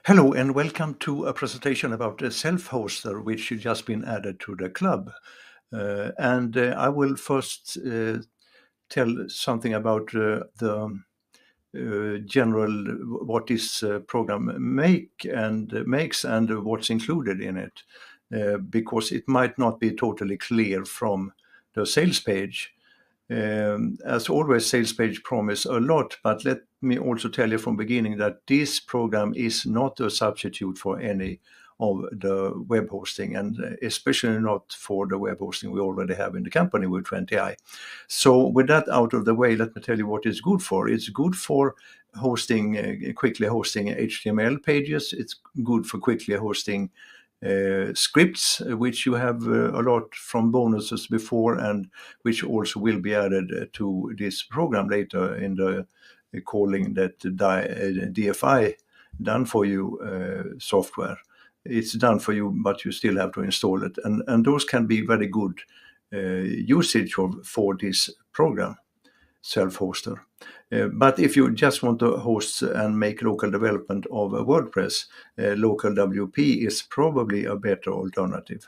Hello and welcome to a presentation about the SelfHoster, which has just been added to the club. I will first tell something about the general what this program makes and what's included in it, because it might not be totally clear from the sales page. As always, sales page promise a lot, but let me also tell you from beginning that this program is not a substitute for any of the web hosting, and especially not for the web hosting we already have in the company with 20i. So with that out of the way, let me tell you what it's good for. It's good for hosting, quickly hosting HTML pages. It's good for quickly hosting scripts, which you have a lot from bonuses before, and which also will be added to this program later in the calling that DFI done for you software. It's done for you, but you still have to install it, and those can be very good usage for this program, SelfHoster. But if you just want to host and make local development of a WordPress, local WP is probably a better alternative.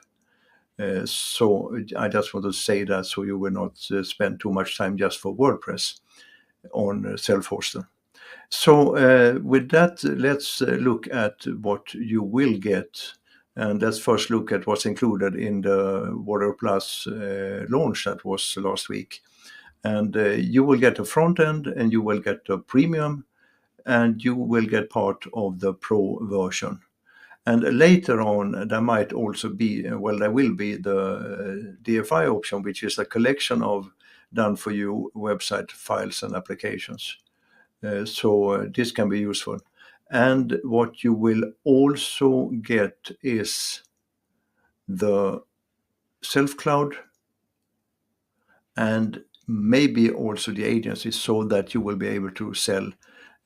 So I just want to say that so you will not spend too much time just for WordPress on SelfHoster. So with that, let's look at what you will get. And let's first look at what's included in the Warrior Plus launch that was last week. And you will get a front end, and you will get a premium, and you will get part of the pro version. And later on, there might also be, there will be the DFI option, which is a collection of done-for-you website files and applications. So this can be useful. And what you will also get is the self-cloud and maybe also the agency, so that you will be able to sell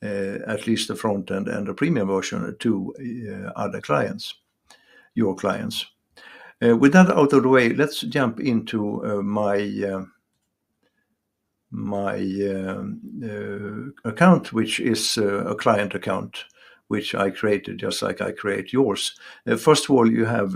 at least the front end and the premium version to other clients, your clients. With that out of the way, let's jump into my account, which is a client account, which I created just like I create yours. First of all, you have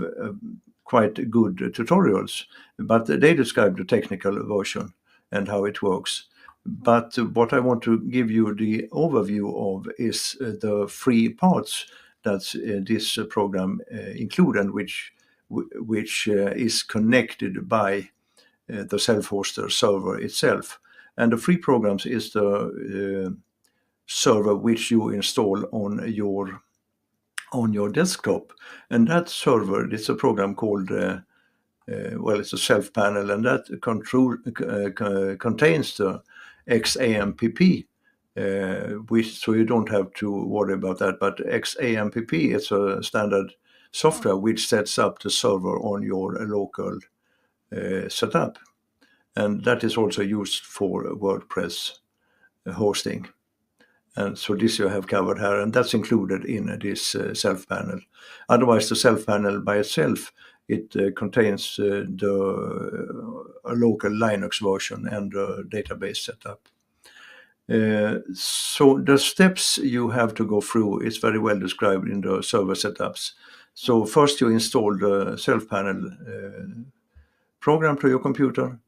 quite good tutorials, but they describe the technical version and how it works. But what I want to give you the overview of is the free parts that this program include, and which is connected by the SelfHoster server itself. And the free programs is the server which you install on your desktop. And that server, it's a program called it's a self panel, and that contains the XAMPP, so you don't have to worry about that. But XAMPP is a standard software which sets up the server on your local setup, and that is also used for WordPress hosting. And so this you have covered here, and that's included in this self panel. Otherwise, the self panel by itself, it contains a local Linux version and a database setup. So the steps you have to go through is very well described in the server setups. So first you install the self panel program to your computer.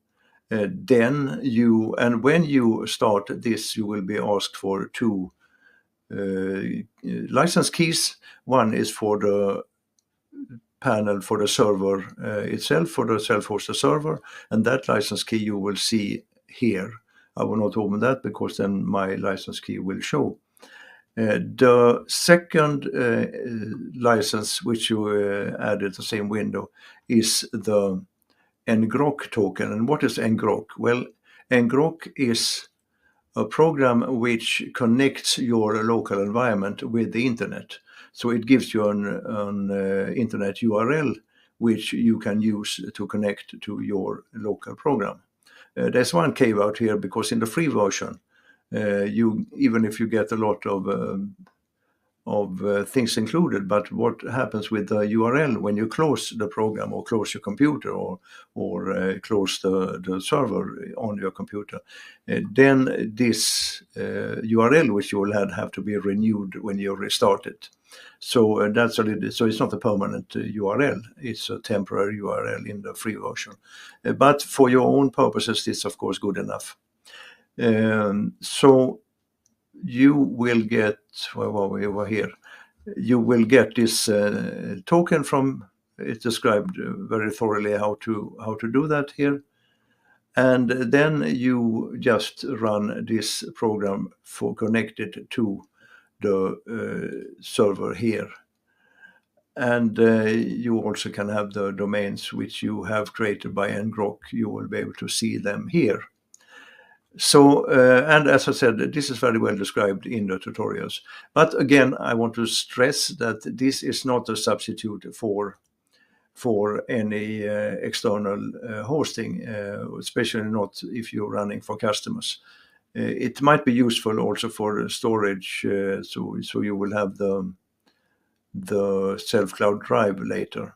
Then when you start this, you will be asked for two license keys. One is for the panel for the server itself, for the SelfHoster server, and that license key you will see here. I will not open that because then my license key will show. The second license which you add at the same window is the ngrok token. And what is ngrok? Well, ngrok is a program which connects your local environment with the internet. So it gives you an internet URL which you can use to connect to your local program. There's one caveat here, because in the free version, even if you get a lot of things included, but what happens with the URL when you close the program or close your computer or close the server on your computer, then this URL which you will have to be renewed when you restart it. So that's a little. So it's not a permanent URL; it's a temporary URL in the free version. But for your own purposes, it's of course good enough. So you will get. Where were we? Over here. You will get this token from. It's described very thoroughly how to do that here. And then you just run this program for connected to the server here. And you also can have the domains which you have created by ngrok. You will be able to see them here. So, and as I said, this is very well described in the tutorials. But again, I want to stress that this is not a substitute for any external hosting, especially not if you're running for customers. It might be useful also for storage, so you will have the self-cloud drive later.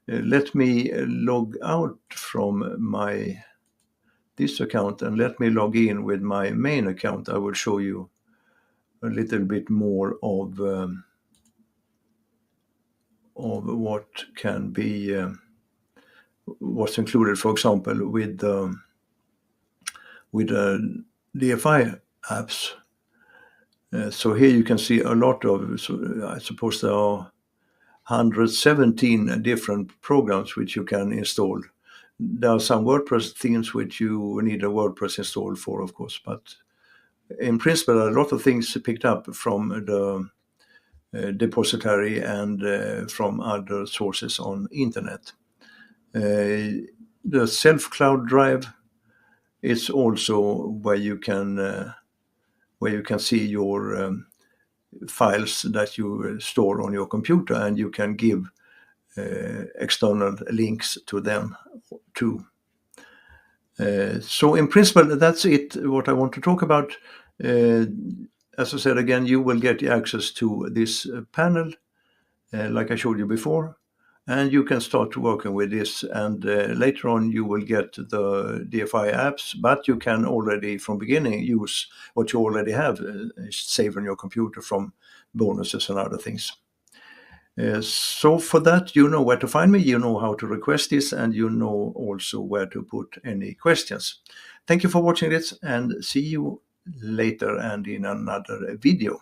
Let me log out from this account and let me log in with my main account. I will show you a little bit more of what can be what's included, for example, with DFI apps. So here you can see a lot of. So I suppose there are 117 different programs which you can install. There are some WordPress themes which you need a WordPress install for, of course, but in principle, a lot of things picked up from the depository and from other sources on internet. The self-cloud drive is also where you can see your files that you store on your computer, and you can give external links to them too. So in principle, that's it, what I want to talk about. As I said again, you will get access to this panel, like I showed you before, and you can start working with this. And later on, you will get the DFI apps, but you can already from beginning use what you already have saved on your computer from bonuses and other things. So for that, you know where to find me, you know how to request this, and you know also where to put any questions. Thank you for watching this, and see you later and in another video.